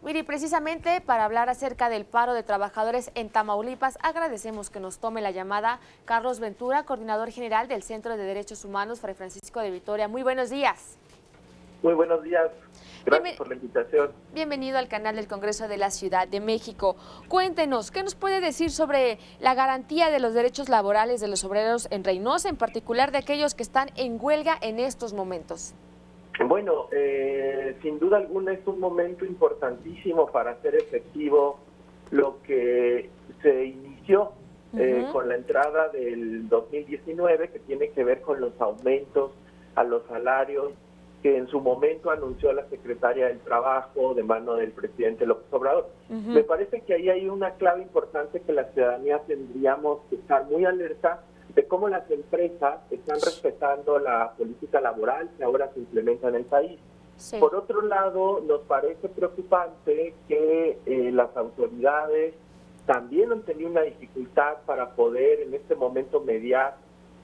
Mire, precisamente para hablar acerca del paro de trabajadores en Tamaulipas, agradecemos que nos tome la llamada Carlos Ventura, coordinador general del Centro de Derechos Humanos Fray Francisco de Vitoria. Muy buenos días. Muy buenos días. Gracias por la invitación. Bienvenido al canal del Congreso de la Ciudad de México. Cuéntenos, ¿qué nos puede decir sobre la garantía de los derechos laborales de los obreros en Reynosa, en particular de aquellos que están en huelga en estos momentos? Bueno, sin duda alguna es un momento importantísimo para hacer efectivo lo que se inició con la entrada del 2019, que tiene que ver con los aumentos a los salarios que en su momento anunció la secretaria del Trabajo de mano del presidente López Obrador. Me parece que ahí hay una clave importante que la ciudadanía tendríamos que estar muy alerta de cómo las empresas están respetando la política laboral que ahora se implementa en el país. Sí. Por otro lado, nos parece preocupante que las autoridades también han tenido una dificultad para poder en este momento mediar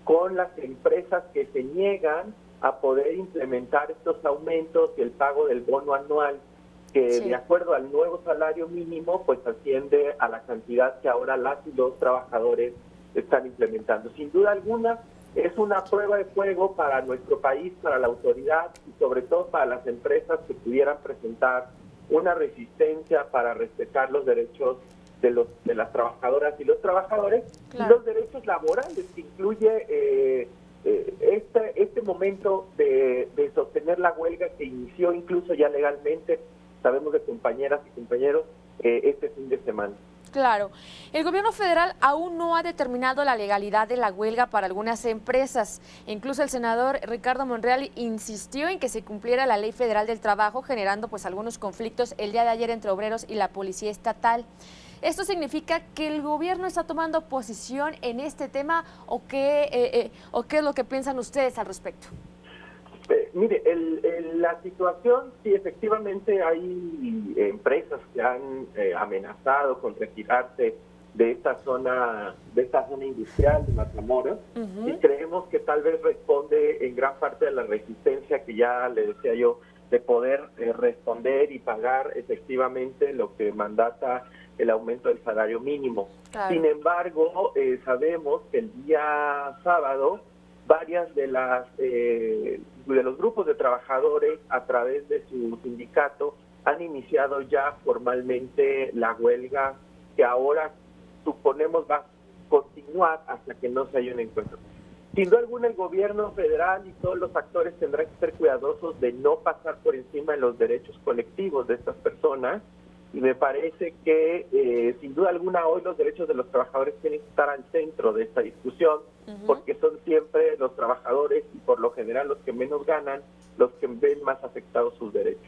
con las empresas que se niegan a poder implementar estos aumentos y el pago del bono anual, que de acuerdo al nuevo salario mínimo, pues asciende a la cantidad que ahora las y los trabajadores están implementando. Sin duda alguna, es una prueba de fuego para nuestro país, para la autoridad y sobre todo para las empresas que pudieran presentar una resistencia para respetar los derechos de las trabajadoras y los trabajadores, y los derechos laborales, que incluye este momento de sostener la huelga que inició incluso ya legalmente, sabemos de compañeras y compañeros, este fin de semana. Claro. El gobierno federal aún no ha determinado la legalidad de la huelga para algunas empresas. Incluso el senador Ricardo Monreal insistió en que se cumpliera la Ley Federal del Trabajo, generando pues algunos conflictos el día de ayer entre obreros y la policía estatal. ¿Esto significa que el gobierno está tomando posición en este tema o qué es lo que piensan ustedes al respecto? Mire, la situación, sí, efectivamente hay empresas que han amenazado con retirarse de esta zona industrial de Matamoros, y creemos que tal vez responde en gran parte a la resistencia que ya le decía yo, de poder responder y pagar efectivamente lo que mandata el aumento del salario mínimo. Claro. Sin embargo, sabemos que el día sábado varias de los grupos de trabajadores a través de su sindicato han iniciado ya formalmente la huelga, que ahora suponemos va a continuar hasta que no se haya un encuentro. Sin duda alguna, el gobierno federal y todos los actores tendrán que ser cuidadosos de no pasar por encima de los derechos colectivos de estas personas, y me parece que sin duda alguna hoy los derechos de los trabajadores tienen que estar al centro de esta discusión, porque son siempre los trabajadores y por lo general los que menos ganan los que ven más afectados sus derechos.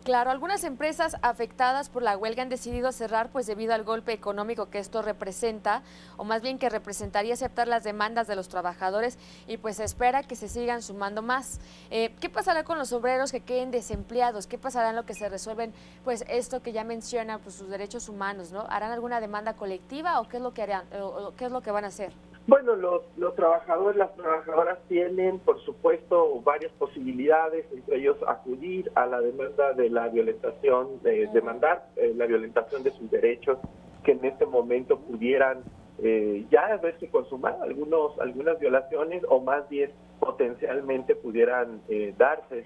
Claro, algunas empresas afectadas por la huelga han decidido cerrar pues debido al golpe económico que esto representa, o más bien que representaría aceptar las demandas de los trabajadores, y pues se espera que se sigan sumando más. ¿Qué pasará con los obreros que queden desempleados? ¿Qué pasará en lo que se resuelven pues esto que ya menciona, pues sus derechos humanos, ¿no? ¿Harán alguna demanda colectiva o qué es lo que harán, o qué es lo que van a hacer? Bueno, los trabajadores, las trabajadoras tienen, por supuesto, varias posibilidades, entre ellos acudir a la demanda de la violentación, demandar la violentación de sus derechos, que en este momento pudieran ya haberse consumado algunas violaciones, o más bien potencialmente pudieran darse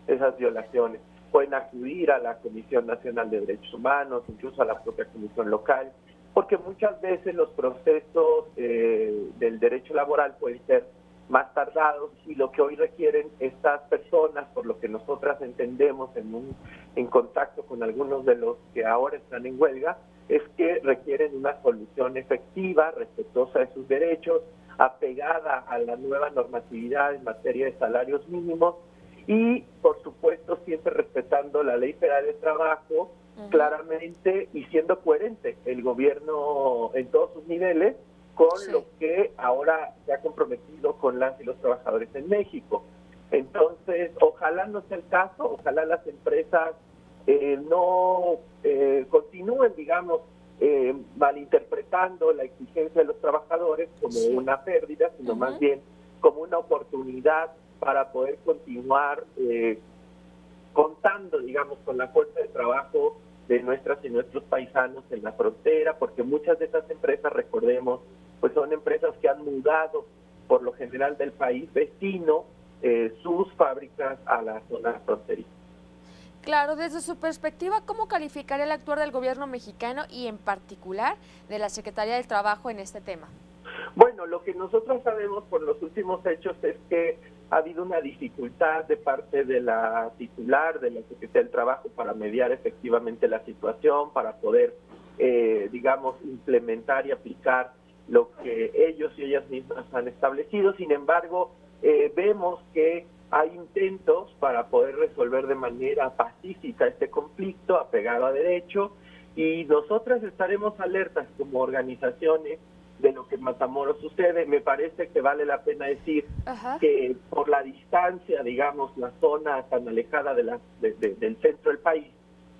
esas violaciones. Pueden acudir a la Comisión Nacional de Derechos Humanos, incluso a la propia comisión local, porque muchas veces los procesos del derecho laboral pueden ser más tardados, y lo que hoy requieren estas personas, por lo que nosotras entendemos en contacto con algunos de los que ahora están en huelga, es que requieren una solución efectiva, respetuosa de sus derechos, apegada a la nueva normatividad en materia de salarios mínimos y, por supuesto, siempre respetando la Ley Federal del Trabajo, claramente, y siendo coherente el gobierno en todos sus niveles con lo que ahora se ha comprometido con las y los trabajadores en México. Entonces, ojalá no sea el caso, ojalá las empresas no continúen, digamos, malinterpretando la exigencia de los trabajadores como una pérdida, sino más bien como una oportunidad para poder continuar contando, digamos, con la fuerza de trabajo de nuestras y nuestros paisanos en la frontera, porque muchas de esas empresas, recordemos, pues son empresas que han mudado por lo general del país vecino sus fábricas a la zona fronteriza. Claro, desde su perspectiva, ¿cómo calificaría el actuar del gobierno mexicano y en particular de la Secretaría del Trabajo en este tema? Bueno, lo que nosotros sabemos por los últimos hechos es que ha habido una dificultad de parte de la titular de la Secretaría del Trabajo para mediar efectivamente la situación, para poder, digamos, implementar y aplicar lo que ellos y ellas mismas han establecido. Sin embargo, vemos que hay intentos para poder resolver de manera pacífica este conflicto, apegado a derecho, y nosotras estaremos alertas como organizaciones de lo que en Matamoros sucede. Me parece que vale la pena decir que por la distancia, digamos, la zona tan alejada del centro del país,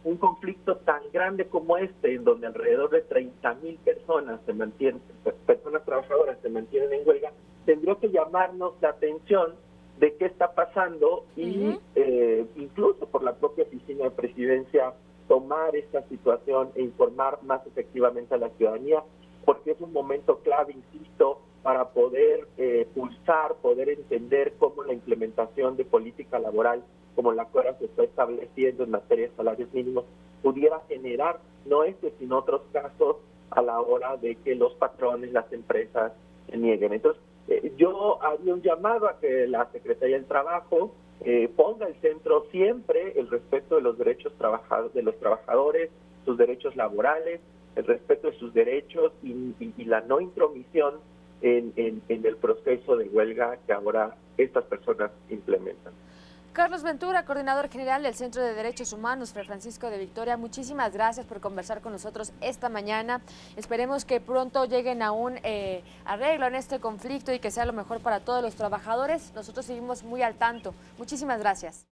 un conflicto tan grande como este, en donde alrededor de 30,000 personas se mantienen, personas trabajadoras se mantienen en huelga, tendría que llamarnos la atención de qué está pasando y incluso por la propia oficina de presidencia tomar esta situación e informar más efectivamente a la ciudadanía, porque es un momento clave, insisto, para poder pulsar, poder entender cómo la implementación de política laboral, como la que ahora se está estableciendo en materia de salarios mínimos, pudiera generar, no este, sino otros casos a la hora de que los patrones, las empresas se nieguen. Entonces, yo haría un llamado a que la Secretaría del Trabajo ponga al centro siempre el respeto de los derechos de los trabajadores, sus derechos laborales, el respeto de sus derechos y la no intromisión en el proceso de huelga que ahora estas personas implementan. Carlos Ventura, coordinador general del Centro de Derechos Humanos, Fray Francisco de Victoria, muchísimas gracias por conversar con nosotros esta mañana. Esperemos que pronto lleguen a un arreglo en este conflicto y que sea lo mejor para todos los trabajadores. Nosotros seguimos muy al tanto. Muchísimas gracias.